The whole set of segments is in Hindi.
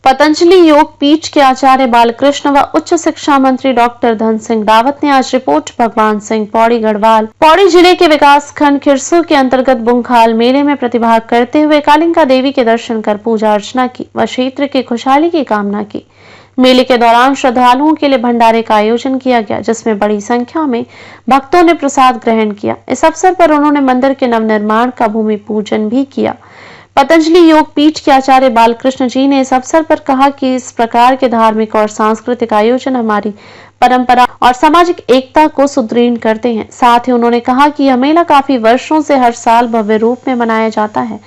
पतंजलि योग पीठ के आचार्य बालकृष्ण व उच्च शिक्षा मंत्री डॉक्टर धन सिंह रावत ने आज रिपोर्ट भगवान सिंह पौड़ी गढ़वाल पौड़ी जिले के विकास खंड खिरसू के अंतर्गत बुंखाल मेले में प्रतिभाग करते हुए कालिका देवी के दर्शन कर पूजा अर्चना की व क्षेत्र की खुशहाली की कामना की। मेले के दौरान श्रद्धालुओं के लिए भंडारे का आयोजन किया गया, जिसमें बड़ी संख्या में भक्तों ने प्रसाद ग्रहण किया। इस अवसर पर उन्होंने मंदिर के नवनिर्माण का भूमि पूजन भी किया। पतंजलि योग पीठ के आचार्य बालकृष्ण जी ने इस अवसर पर कहा कि इस प्रकार के धार्मिक और सांस्कृतिक आयोजन हमारी परंपरा और सामाजिक एकता को सुदृढ़ करते हैं। साथ ही उन्होंने कहा कि यह मेला काफी वर्षों से हर साल भव्य रूप में मनाया जाता है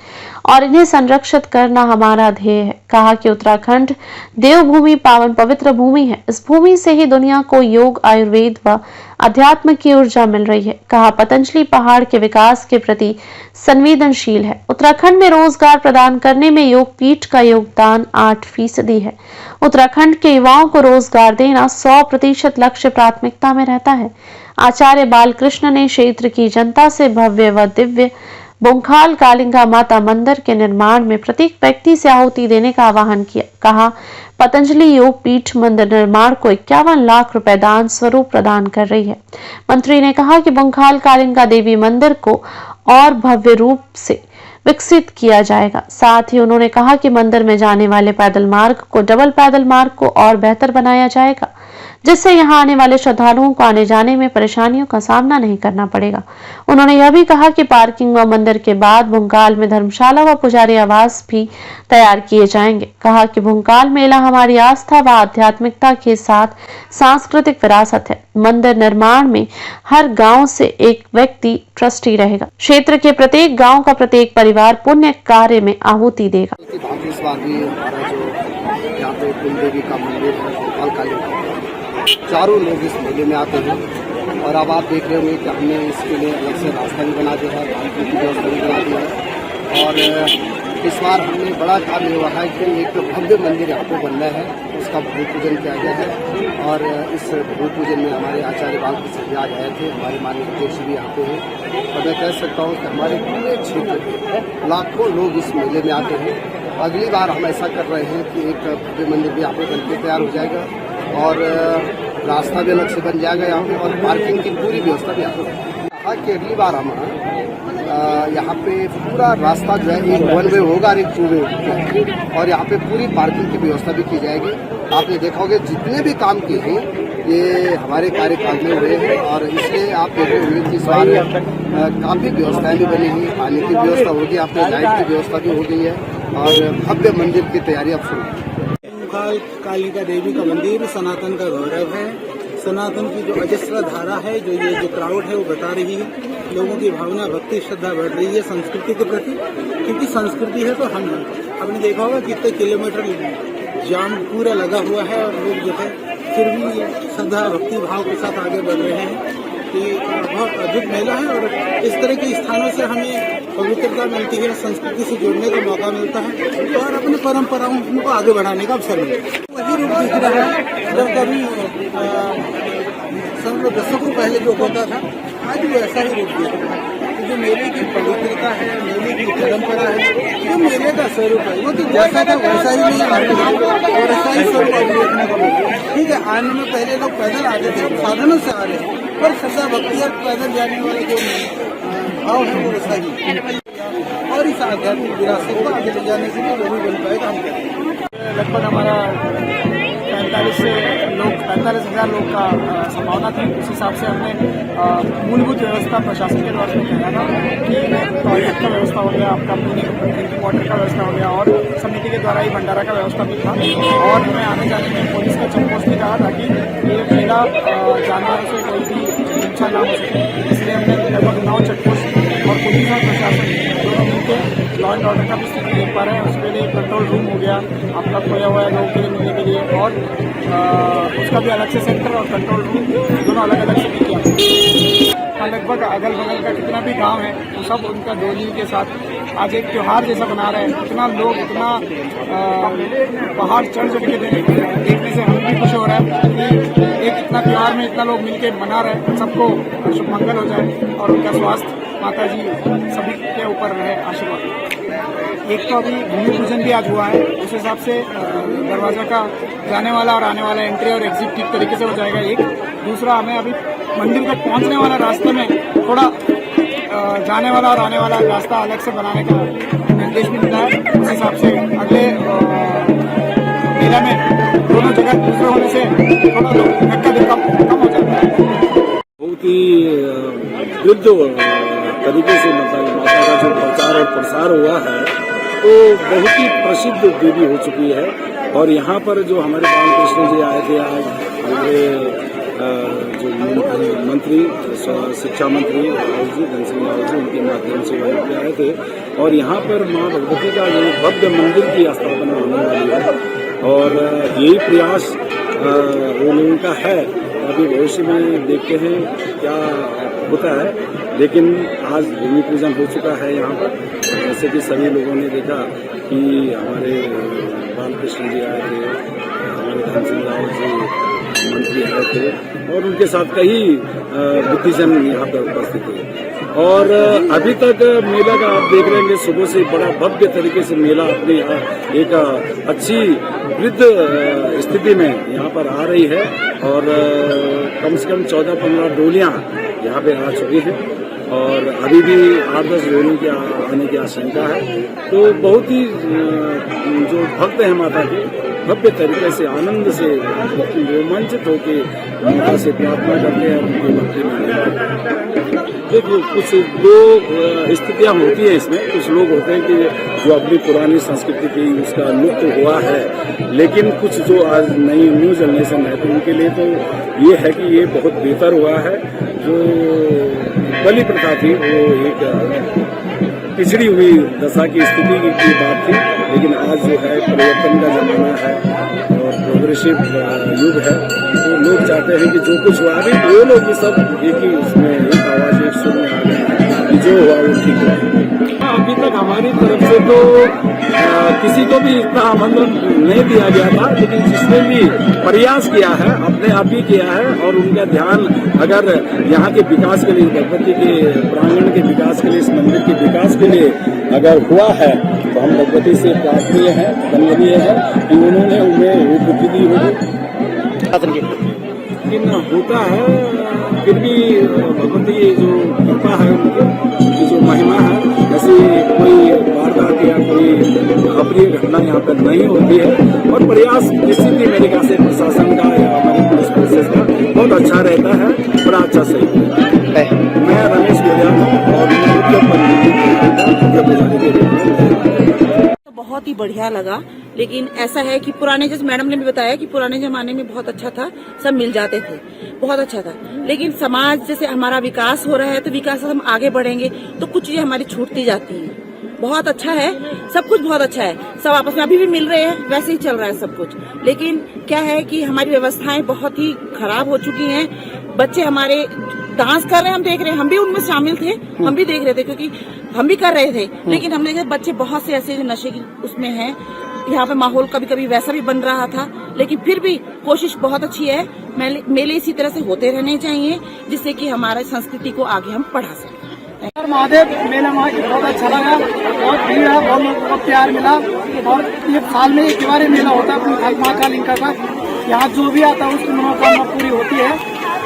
और इन्हें संरक्षित करना हमारा ध्येय है। कहा कि उत्तराखंड देवभूमि पावन पवित्र भूमि है। इस भूमि से ही दुनिया को योग, आयुर्वेद व अध्यात्म की ऊर्जा मिल रही है। कहा पतंजलि पहाड़ के विकास के प्रति संवेदनशील है। उत्तराखंड में रोजगार प्रदान करने में योग पीठ का योगदान 8% है। उत्तराखंड के युवाओं को रोजगार देना 100% लक्ष्य प्राथमिकता में रहता है। आचार्य बालकृष्ण ने क्षेत्र की जनता से भव्य व दिव्य बुंखाल कालिका माता मंदिर के निर्माण में प्रत्येक व्यक्ति से आहुति देने का आह्वान किया। कहा पतंजलि योग पीठ मंदिर निर्माण को 51 लाख रुपए दान स्वरूप प्रदान कर रही है। मंत्री ने कहा कि बुंखाल कालिका देवी मंदिर को और भव्य रूप से विकसित किया जाएगा। साथ ही उन्होंने कहा कि मंदिर में जाने वाले पैदल मार्ग को डबल पैदल मार्ग को और बेहतर बनाया जाएगा, जिससे यहां आने वाले श्रद्धालुओं को आने जाने में परेशानियों का सामना नहीं करना पड़ेगा। उन्होंने यह भी कहा कि पार्किंग व मंदिर के बाद भुंकाल में धर्मशाला व पुजारी आवास भी तैयार किए जाएंगे। कहा कि भुंकाल मेला हमारी आस्था व आध्यात्मिकता के साथ सांस्कृतिक विरासत है। मंदिर निर्माण में हर गांव से एक व्यक्ति ट्रस्टी रहेगा। क्षेत्र के प्रत्येक गांव का प्रत्येक परिवार पुण्य कार्य में आहुति देगा। चारों लोग इस मेले में आते हैं और अब आप देख रहे होंगे कि हमने इसके लिए अलग से रास्ता भी बना दिया है, पार्किंग की व्यवस्था भी बना दी है। और इस बार हमने बड़ा काम ये हुआ है कि एक भव्य मंदिर यहाँ पे बनना है, उसका भूमि पूजन किया गया है। और इस भूमि पूजन में हमारे आचार्य बालकृष्ण जी आज आए थे, हमारे माननीय अध्यक्ष भी यहाँ पे हैं। और मैं कह सकता हूँ कि हमारे पूरे क्षेत्र के लाखों लोग इस मेले में आते हैं। अगली बार हम ऐसा कर रहे हैं कि एक भव्य मंदिर भी यहाँ पे बन के तैयार हो जाएगा और रास्ता भी अलग से बन जाएगा यहाँ पे और पार्किंग की पूरी व्यवस्था भी यहाँ पे कहा कि अगली बार हम यहाँ पे पूरा रास्ता जो है एक 1 वे होगा और एक 2 वे होगा और यहाँ पे पूरी पार्किंग की व्यवस्था भी की जाएगी। आपने देखा होगा जितने भी काम किए हैं ये हमारे कार्यकाल में हुए हैं और इसलिए आप देख रहे होंगे कि इस बार काफ़ी व्यवस्थाएं भी बनी हुई, पानी की व्यवस्था होगी, यहाँ पे लाइट की व्यवस्था भी हो गई है और भव्य मंदिर की तैयारी अब शुरू बुंखाल कालिका देवी का मंदिर सनातन का गौरव है। सनातन की जो अजस्र धारा है, जो क्राउड है वो बता रही है, लोगों की भावना, भक्ति, श्रद्धा बढ़ रही है संस्कृति के प्रति, क्योंकि संस्कृति है तो हम हैं। आपने देखा होगा कितने किलोमीटर जाम पूरा लगा हुआ है और लोग जो है फिर भी श्रद्धा भक्ति भाव के साथ आगे बढ़ रहे हैं। ये बहुत अद्भुत मेला है और इस तरह के स्थानों से हमें पवित्रता मिलती है, संस्कृति से जुड़ने का मौका मिलता है और अपनी परंपराओं को आगे बढ़ाने का अवसर मिलता है। वही रूप दिख रहा है जब कभी संत दशकों पहले जो होता था, आज भी ऐसा ही रूप दिख रहा है। जो मेले की पवित्रता है, मेले की परंपरा है, जो मेले का स्वरूप है, वो तो जैसा था वैसा ही नहीं और ऐसा ही स्वरूप देखने को मिलता है। ठीक है, आने में पहले लोग पैदल आते थे, साधनों से आ रहे हैं, पर श्रद्धा भक्ति और पैदल जाने वाले जो भाव है वो वैसा ही और इस आध्यात्मिक विरासत को आगे ले जाने के लिए जो भी बन पाएगा हम करेंगे। लगभग हमारा 45,000 लोग का संभावना थी। उस हिसाब से हमने मूलभूत व्यवस्था प्रशासन के द्वारा किया था कि टॉयलेट का व्यवस्था हो गया, आपका ड्रिंकिंग वाटर का व्यवस्था हो गया और समिति के द्वारा ही भंडारा का व्यवस्था भी था और हमें आने जाने में पुलिस का चेकपोस्ट भी कहा ताकि ये मेला जानवरों से कोई भी हिंसा ना हो सके। इसलिए हमने लगभग 9 चेकपोस्ट और पुलिस और प्रशासन दोनों मिलकर लॉ एंड ऑर्डर का भी स्थिति देख पा रहे हैं। उसके लिए कंट्रोल रूम हो गया, आपका खोया हुआ है लोगों के लिए मिलने के लिए और उसका भी अलग से सेंटर और कंट्रोल रूम दोनों अलग अलग से भी किया। लगभग अगल बगल का जितना भी गांव है वो सब उनका डोली के साथ आज एक त्यौहार जैसा बना रहे हैं। इतना लोग इतना पहाड़ चढ़ के देखने से हम भी खुश हो रहे हैं कि एक इतना त्यौहार में इतना लोग मिलके मना रहे हैं। सबको शुभ मंगल हो जाए और उनका स्वास्थ्य माता जी सभी के ऊपर रहे, आशीर्वाद। एक तो अभी भूमि पूजन भी आज हुआ है, उस हिसाब से दरवाजा का जाने वाला और आने वाला एंट्री और एग्जिट ठीक तरीके से हो जाएगा। एक दूसरा, हमें अभी मंदिर तक पहुंचने वाला रास्ते में थोड़ा जाने वाला और आने वाला रास्ता अलग से बनाने का निर्देश भी मिला है। उस हिसाब से अगले मेला में दोनों जगह दूसरे होने से थोड़ा धक्का कम हो जाता है। बहुत ही वृद्ध तरीके से मतलब माता का जो प्रचार और प्रसार हुआ है तो बहुत ही प्रसिद्ध देवी हो चुकी है। और यहाँ पर जो हमारे बालकृष्ण जी आए थे, आज हमारे जो मंत्री शिक्षा मंत्री राहुल जी, धन सिंह राहुल जी, उनके माध्यम से वहाँ पे आए थे। और यहाँ पर माँ भगवती का जो भव्य मंदिर की स्थापना होने वाली है और यही प्रयास वो लोगों का है। अभी भविष्य में देखते हैं क्या होता है, लेकिन आज भूमि पूजन हो चुका है यहाँ पर। जैसे कि सभी लोगों ने देखा कि हमारे बालकृष्ण जी आए थे, हमारे धन सिंह रावत जी मंत्री आए थे और उनके साथ कई बुद्धिजन यहाँ पर उपस्थित थे। और अभी तक मेला का आप देख रहे हैं, सुबह से बड़ा भव्य तरीके से मेला अपने यहाँ एक अच्छी वृद्ध स्थिति में यहाँ पर आ रही है। और कम से कम 14-15 डोलियाँ यहाँ पे आ चुकी हैं और अभी भी 8-10 डोली के आने की आशंका है। तो बहुत ही जो भक्त हैं माता के, भव्य तरीके से आनंद से रोमांचित होकर माता से प्रार्थना करते हैं, उनकी भक्ति में। देखिए, कुछ दो स्थितियां होती है इसमें। कुछ लोग होते हैं कि जो अपनी पुरानी संस्कृति थी उसका लुप्त हुआ है, लेकिन कुछ जो आज नई न्यू जनरेशन है तो उनके लिए तो ये है कि ये बहुत बेहतर हुआ है। जो बलि प्रथा थी वो एक पिछड़ी हुई दशा की स्थिति की बात थी, लेकिन आज जो है परिवर्तन का जमाना है और प्रोग्रेसिव युग है। तो लोग चाहते हैं कि जो कुछ हुआ अभी वो लोग भी सब एक ही उसमें एक आवाज एक सुर में आ गए हैं कि जो हुआ वो ठीक हुआ। अभी तक हमारी तरफ से तो किसी को भी इतना आमंत्रण नहीं दिया गया था, लेकिन जिसने भी प्रयास किया है अपने आप ही किया है और उनका ध्यान अगर यहाँ के विकास के लिए, भगवती के प्रांगण के विकास के लिए, इस मंदिर के विकास के लिए अगर हुआ है तो हम भगवती से प्रार्थनीय है, वंदनीय है कि उन्होंने उन्हें बुद्धि दी होगी। लेकिन होता है फिर भी भगवती जो कृपा है उनकी जो महिमा है, ऐसी कोई वारदात या कोई अप्रिय घटना यहाँ पर नहीं होती है। और प्रयास निश्चित ही मेरे ख्याल से प्रशासन का या हमारे पुलिस फोर्सेस का बहुत अच्छा रहता है, बड़ा अच्छा सही है। मैं रमेश गोलिया हूँ और बहुत ही बढ़िया लगा। लेकिन ऐसा है कि पुराने, जैसे मैडम ने भी बताया कि पुराने जमाने में बहुत अच्छा था, सब मिल जाते थे, बहुत अच्छा था। लेकिन समाज जैसे हमारा विकास हो रहा है तो विकास से हम आगे बढ़ेंगे तो कुछ चीजें हमारी छूटती जाती हैं। बहुत अच्छा है, सब कुछ बहुत अच्छा है, सब आपस में अभी भी मिल रहे हैं, वैसे ही चल रहा है सब कुछ। लेकिन क्या है कि हमारी व्यवस्थाएं बहुत ही खराब हो चुकी हैं। बच्चे हमारे डांस कर रहे हैं, हम देख रहे हैं, हम भी उनमें शामिल थे, हम भी देख रहे थे क्योंकि हम भी कर रहे थे। लेकिन हम देखे बच्चे बहुत से ऐसे नशे की उसमें हैं। यहाँ पे माहौल कभी कभी वैसा भी बन रहा था, लेकिन फिर भी कोशिश बहुत अच्छी है। मेले इसी तरह से होते रहने चाहिए जिससे कि हमारे संस्कृति को आगे हम बढ़ा सकें। महादेव मेला बहुत अच्छा लगा, बहुत भीड़ है, बहुत लोगों को प्यार मिला। और ये साल में एक बार मेला होता है माँ कालिका का। यहाँ जो भी आता है उसकी मनोकामना पूरी होती है।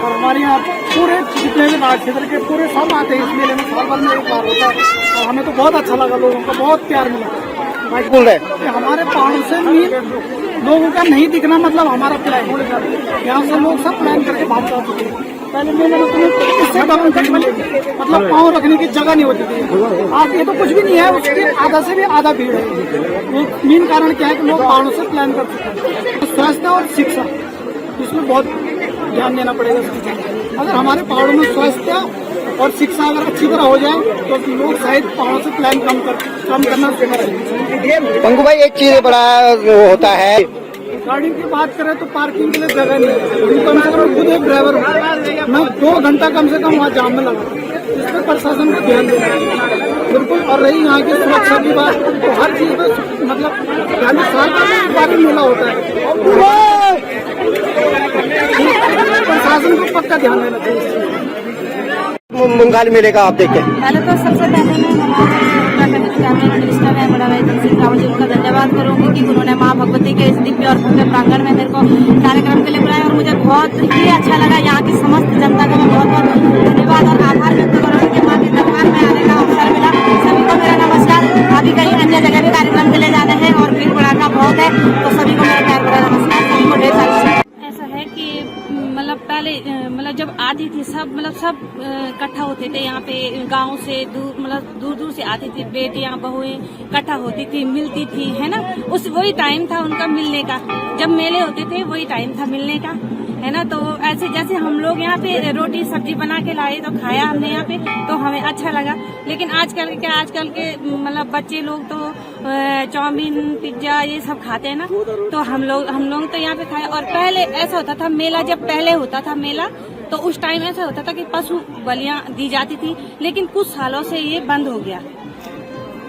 और हमारे यहाँ पूरे जितने भी राज क्षेत्र के पूरे सब आते हैं इस मेले में, साल भर में एक बार होता है। और हमें तो बहुत अच्छा लगा, लोगों का बहुत प्यार मिला। बोल रहे हमारे पहाड़ों से भी लोगों का नहीं दिखना मतलब हमारा प्लान। यहाँ से लोग सब प्लान करके भाग जाते थे। पहले मेले में इससे मतलब पाँव रखने की जगह नहीं होती थी। आज ये तो कुछ भी नहीं है, उसके आधा से भी आधा भीड़ है। वो मेन कारण क्या है कि लोग पहाड़ों से प्लान कर सकते हैं। स्वास्थ्य और शिक्षा, इसमें बहुत ध्यान देना पड़ेगा। अगर हमारे पहाड़ों में स्वास्थ्य और शिक्षा अगर अच्छी तरह हो जाए तो लोग शायद पहाड़ों से प्लान कम करना शुरू करेंगे। पंकु भाई, एक चीज बड़ा वो होता है, गाड़ी की बात करें तो पार्किंग के लिए जगह नहीं है। कम से कम खुद एक ड्राइवर हूँ, मैं 2 घंटा कम से कम वहाँ जाम में लगा। इस पर प्रशासन को ध्यान देना है बिल्कुल। और रही यहाँ की सुरक्षा की बात तो हर चीज में मतलब साल मेला होता है, प्रशासन को पक्का ध्यान देना चाहिए। बुंगाल मेले का आप देखते हैं? पहले तो सबसे पहले मैं हमारे उत्तराखंड के कैबिनेट मिनिस्टर हैं बड़ा भाई धन सिंह रावत जी, उनका धन्यवाद करूंगी कि उन्होंने माँ भगवती के इस दिव्य और भव्य प्रांगण में मेरे को कार्यक्रम के लिए बुलाया और मुझे बहुत ही अच्छा लगा। यहाँ की समस्त जनता का मैं बहुत बहुत धन्यवाद और आभार व्यक्त करूँगी कि माँ के दरबार में आने का अवसर मिला। सभी को मेरा नमस्कार। अभी कहीं अन्य जगह भी कार्यक्रम के लिए जाना है और भीड़ भड़ाका बहुत है, तो सभी को मेरा प्यार भरा नमस्कार। सभी को ढेर सारी ऐसा है कि मतलब पहले मतलब जब आती थी सब इकट्ठा होते थे यहाँ पे, गांव से दूर मतलब दूर दूर से आती थी बेटियां बहुएं इकट्ठा होती थी, मिलती थी, है ना। उस वही टाइम था उनका मिलने का, जब मेले होते थे वही टाइम था मिलने का, है ना। तो ऐसे जैसे हम लोग यहाँ पे रोटी सब्जी बना के लाए तो खाया हमने यहाँ पे, तो हमें अच्छा लगा। लेकिन आजकल के मतलब बच्चे लोग तो चाउमीन पिज्जा ये सब खाते हैं ना, तो हम लोग तो यहाँ पे खाए। और पहले ऐसा होता था मेला, जब पहले होता था मेला तो उस टाइम ऐसा होता था कि पशु बलियां दी जाती थी, लेकिन कुछ सालों से ये बंद हो गया।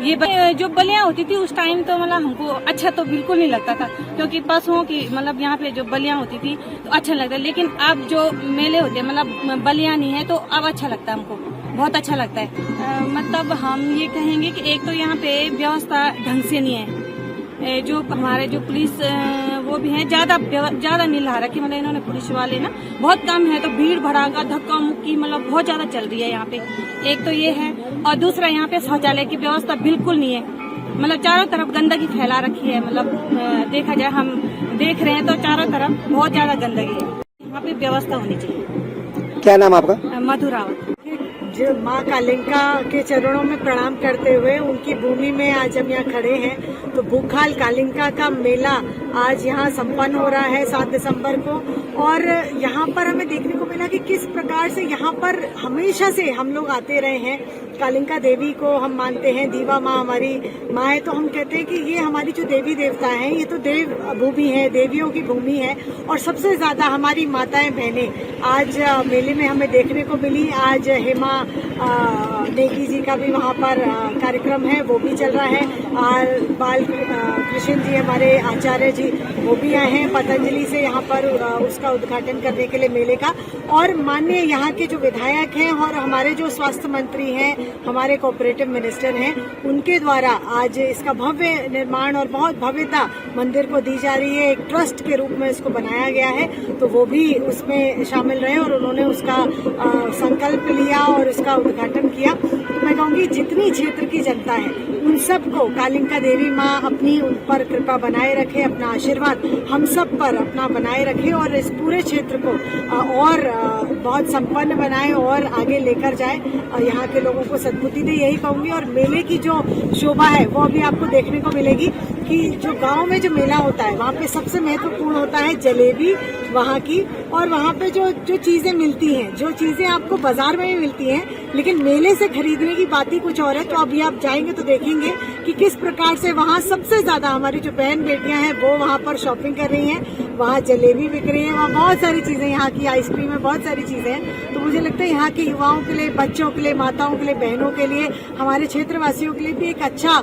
ये जो बलियां होती थी उस टाइम तो मतलब हमको अच्छा तो बिल्कुल नहीं लगता था, क्योंकि पशुओं की मतलब यहाँ पे जो बलियां होती थी तो अच्छा लगता है। लेकिन अब जो मेले होते हैं मतलब बलियां नहीं है तो अब अच्छा लगता है, हमको बहुत अच्छा लगता है। मतलब हम ये कहेंगे कि एक तो यहाँ पे व्यवस्था ढंग से नहीं है, जो हमारे जो पुलिस वो भी है ज्यादा नहीं ला रखी, मतलब इन्होंने पुलिस वाले ना बहुत कम है, तो भीड़ भड़ाका धक्का मुक्की मतलब बहुत ज्यादा चल रही है यहाँ पे। एक तो ये है, और दूसरा यहाँ पे शौचालय की व्यवस्था बिल्कुल नहीं है, मतलब चारों तरफ गंदगी फैला रखी है। मतलब देखा जाए हम देख रहे हैं तो चारों तरफ बहुत ज्यादा गंदगी है, यहाँ पे व्यवस्था होनी चाहिए। क्या नाम आपका? मधु रावत। जो माँ कालिंका के चरणों में प्रणाम करते हुए उनकी भूमि में आज हम यहाँ खड़े हैं, तो भूखाल कालिंका का मेला आज यहाँ संपन्न हो रहा है 7 दिसंबर को। और यहाँ पर हमें देखने को मिला कि किस प्रकार से यहाँ पर हमेशा से हम लोग आते रहे हैं। कालिंका देवी को हम मानते हैं, दीवा माँ हमारी माँ है, तो हम कहते हैं कि ये हमारी जो देवी देवता हैं ये तो देव भूमि है, देवियों की भूमि है। और सबसे ज्यादा हमारी माताएं बहनें आज मेले में हमें देखने को मिली। आज हेमा नेगी जी का भी वहाँ पर कार्यक्रम है, वो भी चल रहा है। और बाल कृष्ण जी हमारे आचार्य जी वो भी आए हैं पतंजलि से यहाँ पर उसका उद्घाटन करने के लिए मेले का। और माननीय यहाँ के जो विधायक हैं और हमारे जो स्वास्थ्य मंत्री हैं, हमारे कोऑपरेटिव मिनिस्टर हैं, उनके द्वारा आज इसका भव्य निर्माण और बहुत भव्यता मंदिर को दी जा रही है। एक ट्रस्ट के रूप में इसको बनाया गया है, तो वो भी उसमें शामिल रहे और उन्होंने उसका संकल्प लिया और इसका उद्घाटन किया। मैं कहूँगी जितनी क्षेत्र की जनता है उन सबको कालिंका देवी माँ अपनी उन पर कृपा बनाए रखे, अपना आशीर्वाद हम सब पर अपना बनाए रखे और इस पूरे क्षेत्र को और बहुत संपन्न बनाए और आगे लेकर जाए, यहाँ के लोगों को सद्बुद्धि दे, यही कहूँगी। और मेले की जो शोभा है वो अभी आपको देखने को मिलेगी कि जो गांव में जो मेला होता है वहाँ पे सबसे महत्वपूर्ण होता है जलेबी वहाँ की। और वहाँ पे जो चीजें मिलती हैं, जो चीजें आपको बाजार में भी मिलती हैं, लेकिन मेले से खरीदने की बात ही कुछ और है। तो अभी आप जाएंगे तो देखेंगे कि किस प्रकार से वहाँ सबसे ज्यादा हमारी जो बहन बेटियां हैं वो वहाँ पर शॉपिंग कर रही हैं, वहाँ जलेबी बिक रही है, वहाँ बहुत सारी चीजें, यहाँ की आइसक्रीम है, बहुत सारी चीजें हैं। तो मुझे लगता है यहाँ के युवाओं के लिए, बच्चों के लिए, माताओं के लिए, बहनों के लिए, हमारे क्षेत्रवासियों के लिए भी एक अच्छा